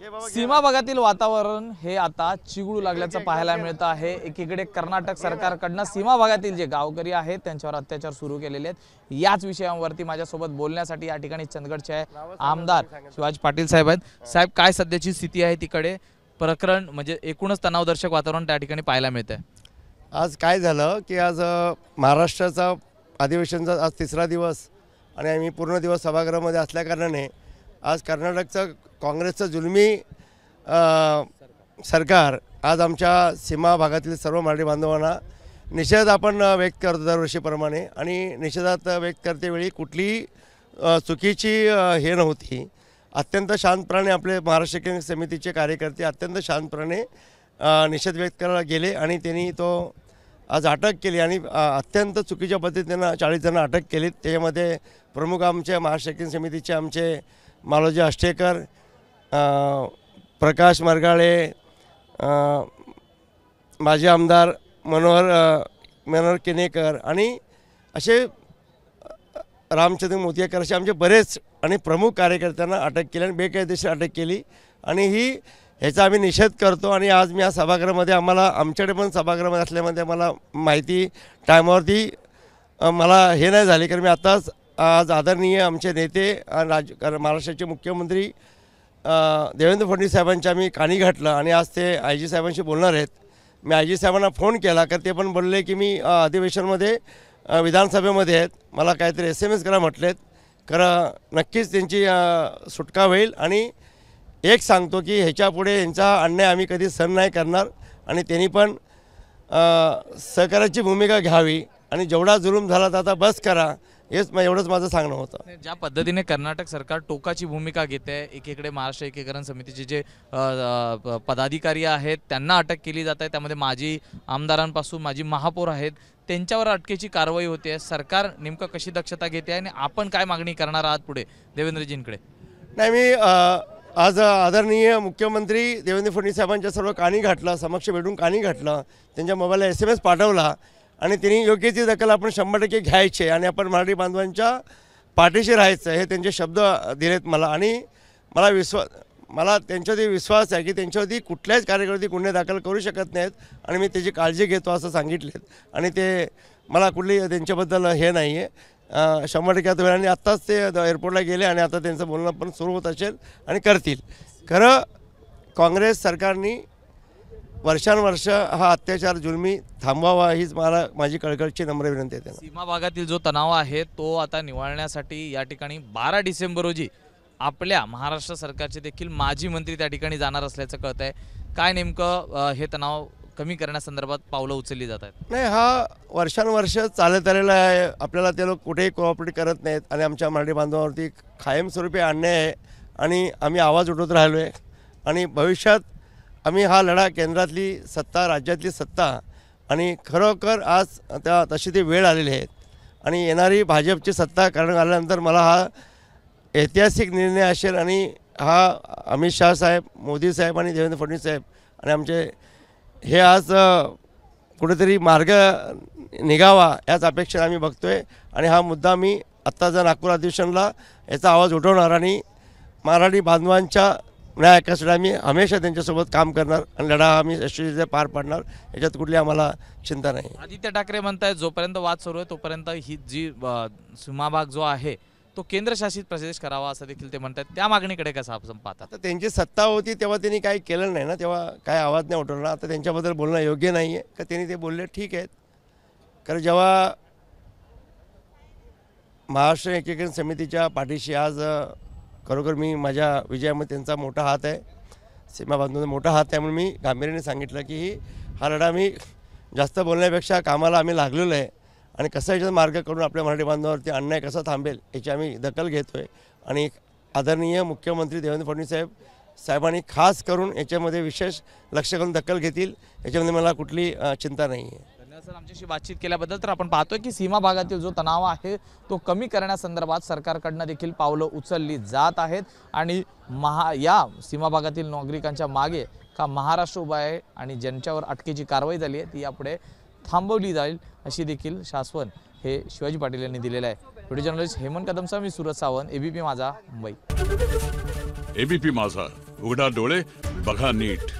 सीमा भागातील वातावरण हे आता चिघळू लागल्याचं पाहायला मिळतं आहे। एकीकडे कर्नाटक सरकारकडनं सीमा भागातील जे गावकरी आहेत त्यांच्यावर अत्याचार सुरू केलेले आहेत। याच विषयांवरती माझ्यासोबत बोलण्यासाठी या ठिकाणी चंदगडचे आमदार शिवाजी पाटील साहेब आहेत। साहेब, काय सध्याची स्थिती आहे तिकडे? प्रकरण म्हणजे एकूणच तणावदर्शक वातावरण त्या ठिकाणी पाहायला मिळतंय। आज काय झालं की आज महाराष्ट्राचा अधिवेशनचा आज तिसरा दिवस आणि आम्ही पूर्ण दिवस सभागृहामध्ये असल्याकारणाने आज कर्नाटकचं काँग्रेसचं जुलमी सरकार आज आमच्या सीमा भागातील सर्व मराठी बांधवांना निषेध आपण व्यक्त करतो दरवर्षीप्रमाणे। आणि निषेधात व्यक्त करतेवेळी कुठलीही चुकीची हे नव्हती। अत्यंत शांतपणे आपले महाराष्ट्र केंद्र समितीचे कार्यकर्ते अत्यंत शांतपणे निषेध व्यक्त करायला गेले आणि त्यांनी तो आज अटक केली आणि अत्यंत चुकीच्या पद्धतीनं 40 जण अटक केली। त्यामध्ये प्रमुख आमचे महाराष्ट्र केंद्र समितीचे आमचे मालोजी आष्टेकर, प्रकाश मरगाळे, माजी आमदार मनोहर केनेकर आणि असे रामचंद्र मोतियाकर असे आमचे बरेच आणि प्रमुख कार्यकर्त्यांना अटक केली आणि बेकायदेशीर अटक केली आणि ह्याचा आम्ही निषेध करतो। आणि आज मी या सभागृहामध्ये आमच्याकडे पण सभागृहामध्ये असल्यामध्ये मला माहिती टायमावरती मला हे नाही झाली, कारण मी आताच आज आदरणीय आमचे नेते महाराष्ट्राचे मुख्यमंत्री देवेंद्र फडणवीस साहेबांच्या आम्ही कानी घातलं आणि आज ते IG साहेबांशी बोलणार आहेत। मी IG साहेबांना फोन केला तर ते पण बोलले की मी अधिवेशनमध्ये विधानसभेमध्ये आहेत, मला काहीतरी SMS करा म्हटलेत। खरं नक्कीच त्यांची सुटका होईल आणि एक सांगतो की ह्याच्यापुढे यांचा अन्याय आम्ही कधी सहन नाही करणार आणि त्यांनी पण सहकार्याची भूमिका घ्यावी आणि जेवढा जुलूम झाला तर आता बस करा, एवढंच माझं सांगणं होतं। ज्या पद्धतीने कर्नाटक सरकार टोकाची भूमिका घेते, एकीकडे महाराष्ट्र एकीकरण समितीचे जे पदाधिकारी आहेत त्यांना अटक केली जात आहे, त्यामध्ये माजी आमदारांपासून माजी महापौर आहेत त्यांच्यावर अटकेची कारवाई होते। सरकार नेमकं कशी दक्षता घेते आणि आपण काय मागणी करणार आहात पुढे देवेंद्रजींकडे? नाही, मी आज आदरणीय मुख्यमंत्री देवेंद्र फडणवीस साहेबांच्या सर्व कानी घातलं, समक्ष भेटून कानी घातलं, त्यांच्या मोबाईलला SMS पाठवला आणि त्यांनी योग्य ती दखल आपण 100% घ्यायचे आणि आपण मराठी बांधवांच्या पाठीशी राहायचं हे त्यांचे शब्द दिलेत मला। आणि मला त्यांच्यावरती विश्वास आहे की त्यांच्यावरती कुठल्याच कार्यकर्ते गुन्हे दाखल करू शकत नाहीत आणि मी त्याची काळजी घेतो असं सांगितलेत आणि ते मला कुठली त्यांच्याबद्दल हे नाही आहे। 100% आता वेळाने आत्ताच ते एअरपोर्टला गेले आणि आता त्यांचं बोलणं पण सुरू होत असेल आणि करतील। खरं काँग्रेस सरकारने वर्षानुवर्ष हा अत्याचार जुलमी थांबवावा हीच माझी कळकळीची नम्र विनंती आहे। सीमा भागातील जो तणाव आहे तो आता निवाळण्यासाठी या ठिकाणी 12 डिसेंबर रोजी आपल्या महाराष्ट्र सरकारचे देखील माजी मंत्री त्या ठिकाणी जाणार असल्याचं कळत आहे। काय नेमकं हे तणाव कमी करण्यासंदर्भात पावलं उचलली जात आहेत? नाही, हा वर्षानुवर्ष चालत आलेला आहे, आपल्याला ते लोक कुठेही कोऑपरेट करत नाहीत आणि आमच्या मराठी बांधवांवरती कायमस्वरूपी अन्याय आहे आणि आम्ही आवाज उठवत राहिलो आहे आणि भविष्यात आम्ही हा लढा केंद्रातली सत्ता राज्यातली सत्ता आणि खरोखर आज तशी ती वेळ आलेली आहे आणि येणारी भाजपची सत्ता करण्यात आल्यानंतर मला हा ऐतिहासिक निर्णय असेल आणि हा अमित शाह साहेब, मोदी साहेब आणि देवेंद्र फडणवीस साहेब आणि आमचे हे आज कुठेतरी मार्ग निघावा याच अपेक्षा आम्ही बघतोय आणि हा मुद्दा मी आत्ताचा नागपूर अधिवेशनला याचा आवाज उठवणार आणि मराठी बांधवांच्या न्याय हक्कासाठी आम्ही हमेशा त्यांच्यासोबत काम करणार आणि लढा आम्ही यशस्वीरित्या पार पाडणार, याच्यात कुठली आम्हाला चिंता नाही। आदित्य ठाकरे म्हणतायत जोपर्यंत वाद सुरू आहे तोपर्यंत ही जी सीमा भाग जो आहे तो केंद्रशासित प्रदेश करावा असं देखील ते म्हणतात। त्या मागणीकडे कसं आपण पाहता? आता त्यांची सत्ता होती तेव्हा त्यांनी काही केलं नाही ना, तेव्हा काय आवाज नाही उठवला। आता त्यांच्याबद्दल बोलणं योग्य नाही आहे का त्यांनी ते बोलले ठीक आहेत, कारण जेव्हा महाराष्ट्र एकीकरण समितीच्या पाठीशी आज खरोखर मी माझ्या विजयामध्ये त्यांचा मोठा हात आहे, सीमा बांधवांचा मोठा हात आहे, म्हणून मी गांभीर्याने सांगितलं की हा लढा मी जास्त बोलण्यापेक्षा कामाला आम्ही लागलेलो आहे आणि कसा याच्यात मार्ग करून आपल्या मराठी बांधवांवरती अन्याय कसा थांबेल याची आम्ही दखल घेतो आहे आणि आदरणीय मुख्यमंत्री देवेंद्र फडणवीस साहेबांनी खास करून याच्यामध्ये विशेष लक्ष करून दखल घेतील, याच्यामध्ये मला कुठली चिंता नाही आहे। धन्यवाद सर आमच्याशी बातचीत केल्याबद्दल। तर आपण पाहतोय की सीमा भागातील जो तणाव आहे तो कमी करण्यासंदर्भात सरकारकडनं देखील पावलं उचलली जात आहेत आणि या सीमा भागातील नागरिकांच्या मागे का महाराष्ट्र उभा आहे आणि ज्यांच्यावर अटकेची कारवाई झाली आहे ती यापुढे थांबवली जाईल अशी देखील शासन हे शिवाजी पाटील यांनी दिलेलं आहे। व्हिडिओ जर्नलिस्ट हेमंत कदमसह मी सूरज सावंत, ABP माझा, मुंबई। ABP माझा, उघडा डोळे बघा नीट.